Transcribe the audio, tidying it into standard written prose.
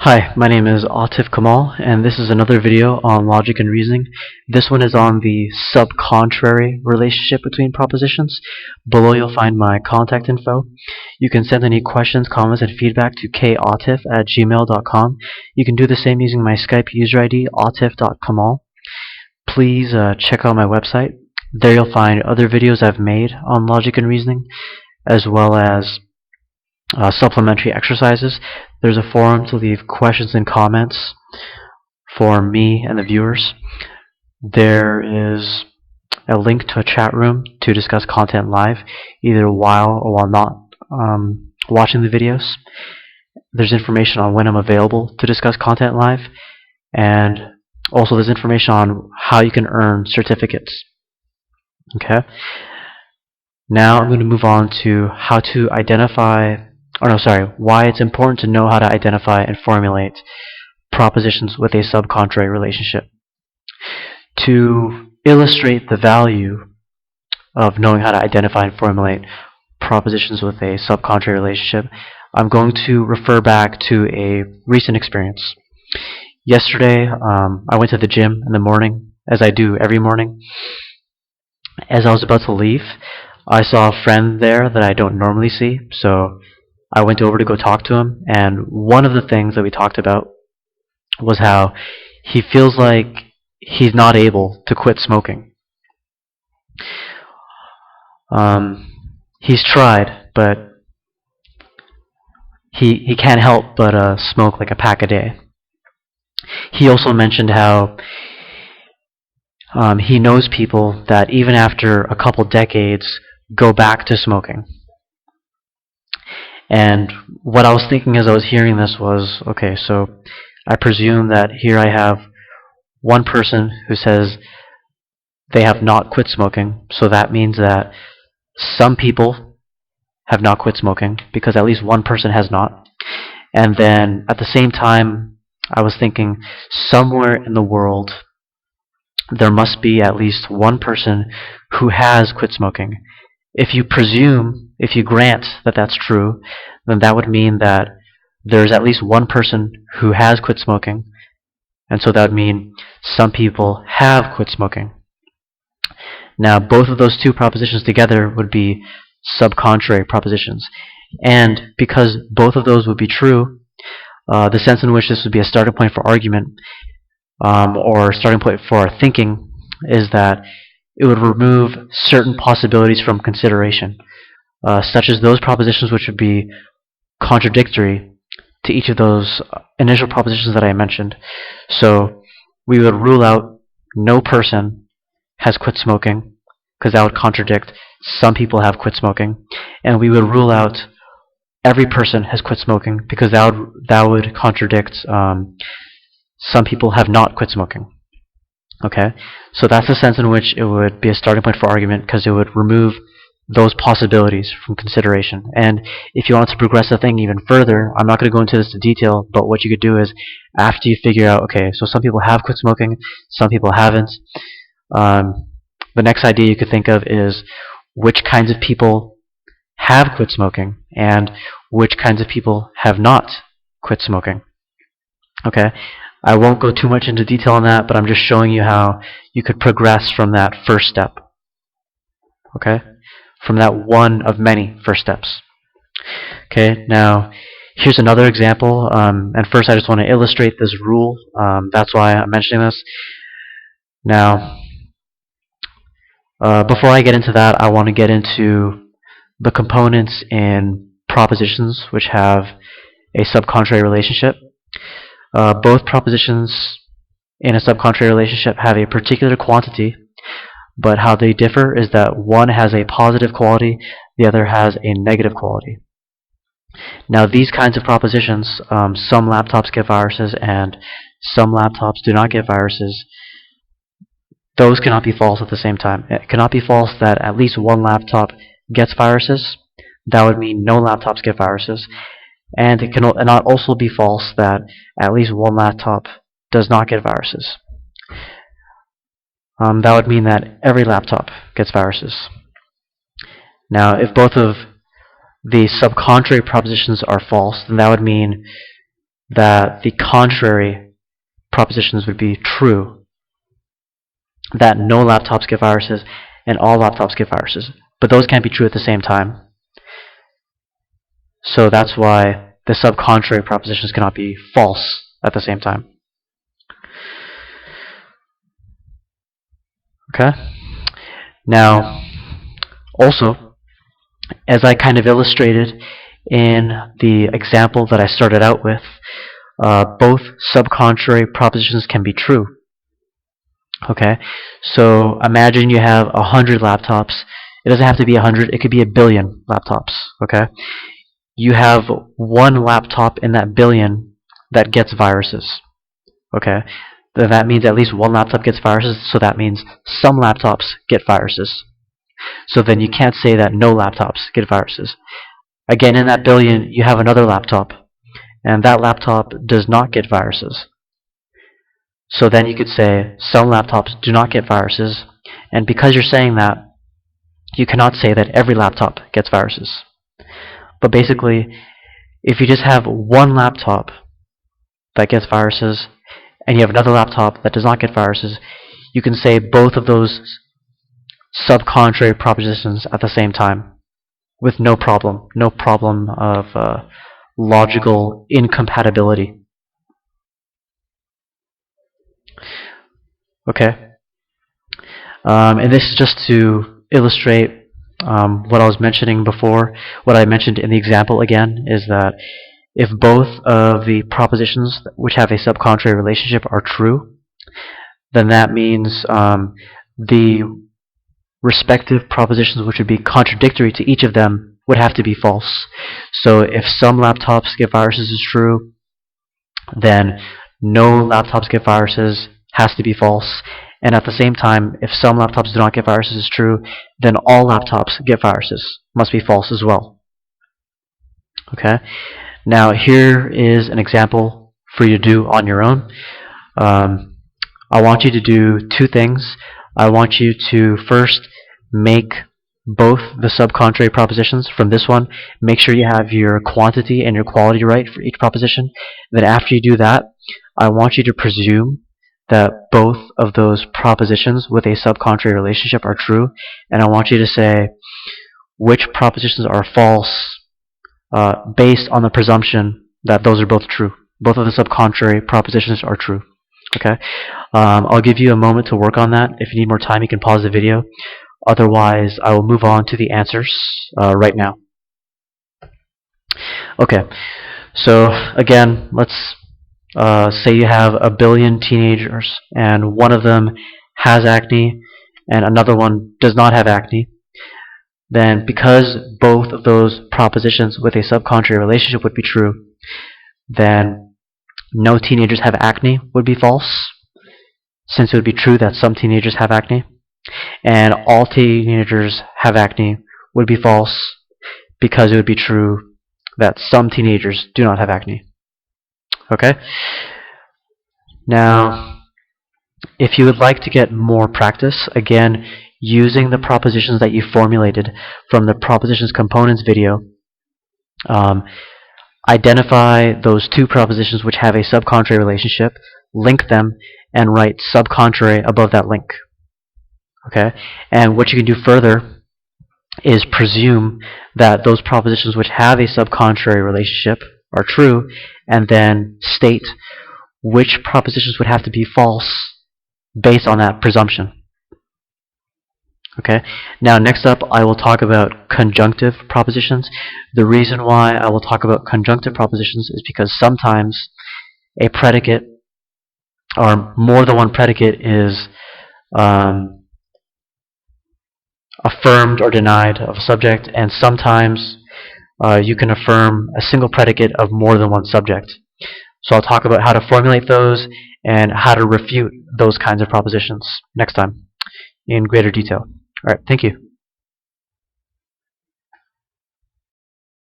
Hi, my name is Autif Kamal, and this is another video on logic and reasoning. This one is on the subcontrary relationship between propositions. Below you'll find my contact info. You can send any questions, comments, and feedback to kautif@gmail.com. You can do the same using my Skype user ID, autif.kamal. Please check out my website. There you'll find other videos I've made on logic and reasoning, as well as supplementary exercises. There's a forum to leave questions and comments for me and the viewers. There is a link to a chat room to discuss content live, either while or while not watching the videos. There's information on when I'm available to discuss content live, and also there's information on how you can earn certificates. Okay. Now I'm going to move on to how to why it's important to know how to identify and formulate propositions with a subcontrary relationship. To illustrate the value of knowing how to identify and formulate propositions with a subcontrary relationship, I'm going to refer back to a recent experience. Yesterday, I went to the gym in the morning, as I do every morning. As I was about to leave, I saw a friend there that I don't normally see, so I went over to go talk to him, and one of the things that we talked about was how he feels like he's not able to quit smoking. He's tried, but he can't help but smoke like a pack a day. He also mentioned how he knows people that even after a couple decades go back to smoking. And what I was thinking as I was hearing this was, okay, so I presume that here I have one person who says they have not quit smoking, so that means that some people have not quit smoking because at least one person has not. And then at the same time, I was thinking somewhere in the world there must be at least one person who has quit smoking. If you grant that that's true, then that would mean that there's at least one person who has quit smoking, and so that would mean some people have quit smoking. Now, both of those two propositions together would be subcontrary propositions, and because both of those would be true, the sense in which this would be a starting point for argument, or starting point for our thinking, is that it would remove certain possibilities from consideration, such as those propositions which would be contradictory to each of those initial propositions that I mentioned. So we would rule out no person has quit smoking, because that would contradict some people have quit smoking, and we would rule out every person has quit smoking, because that would contradict some people have not quit smoking. Okay, so that's the sense in which it would be a starting point for argument, because it would remove those possibilities from consideration. And if you want to progress the thing even further, I'm not going to go into this in detail, but what you could do is, after you figure out, okay, so some people have quit smoking, some people haven't, the next idea you could think of is which kinds of people have quit smoking and which kinds of people have not quit smoking. Okay, I won't go too much into detail on that, but I'm just showing you how you could progress from that first step. Okay, from that one of many first steps. Okay, now here's another example, and first I just want to illustrate this rule. That's why I'm mentioning this. Now, before I get into that, I want to get into the components in propositions which have a subcontrary relationship. Both propositions in a subcontrary relationship have a particular quantity, but how they differ is that one has a positive quality, the other has a negative quality. Now, these kinds of propositions, some laptops get viruses and some laptops do not get viruses. Those cannot be false at the same time. It cannot be false that at least one laptop gets viruses. That would mean no laptops get viruses. And it cannot also be false that at least one laptop does not get viruses. That would mean that every laptop gets viruses. Now, if both of the subcontrary propositions are false, then that would mean that the contrary propositions would be true, that no laptops get viruses and all laptops get viruses. But those can't be true at the same time. So that's why the subcontrary propositions cannot be false at the same time. Okay? Now, also, as I kind of illustrated in the example that I started out with, both subcontrary propositions can be true. Okay, so imagine you have 100 laptops. It doesn't have to be 100, it could be 1,000,000,000 laptops. Okay, you have one laptop in that billion that gets viruses. Okay, then that means at least one laptop gets viruses, so that means some laptops get viruses. So then you can't say that no laptops get viruses. Again, in that billion, you have another laptop, and that laptop does not get viruses. So then you could say some laptops do not get viruses, and because you're saying that, you cannot say that every laptop gets viruses. But basically, if you just have one laptop that gets viruses, and you have another laptop that does not get viruses, you can say both of those subcontrary propositions at the same time with no problem of logical incompatibility. Okay, and this is just to illustrate what I was mentioning before. What I mentioned in the example again is that if both of the propositions which have a subcontrary relationship are true, then that means the respective propositions which would be contradictory to each of them would have to be false. So if some laptops get viruses is true, then no laptops get viruses has to be false. And at the same time, if some laptops do not get viruses is true, then all laptops get viruses must be false as well. Okay? Now here is an example for you to do on your own. I want you to do two things. I want you to first make both the subcontrary propositions from this one. Make sure you have your quantity and your quality right for each proposition. Then after you do that, I want you to presume that both of those propositions with a subcontrary relationship are true, and I want you to say which propositions are false based on the presumption that those are both true. Both of the subcontrary propositions are true. Okay, I'll give you a moment to work on that. If you need more time, you can pause the video. Otherwise, I will move on to the answers right now. Okay, so again, let's say you have 1 billion teenagers, and one of them has acne, and another one does not have acne. Then, because both of those propositions with a subcontrary relationship would be true, then no teenagers have acne would be false, since it would be true that some teenagers have acne. And all teenagers have acne would be false, because it would be true that some teenagers do not have acne. Okay? Now, if you would like to get more practice, again, using the propositions that you formulated from the propositions components video, identify those two propositions which have a subcontrary relationship, link them, and write subcontrary above that link. Okay? And what you can do further is presume that those propositions which have a subcontrary relationship are true, and then state which propositions would have to be false based on that presumption. Okay. Now next up I will talk about conjunctive propositions. The reason why I will talk about conjunctive propositions is because sometimes a predicate or more than one predicate is affirmed or denied of a subject, and sometimes you can affirm a single predicate of more than one subject. So I'll talk about how to formulate those and how to refute those kinds of propositions next time in greater detail. Alright, thank you.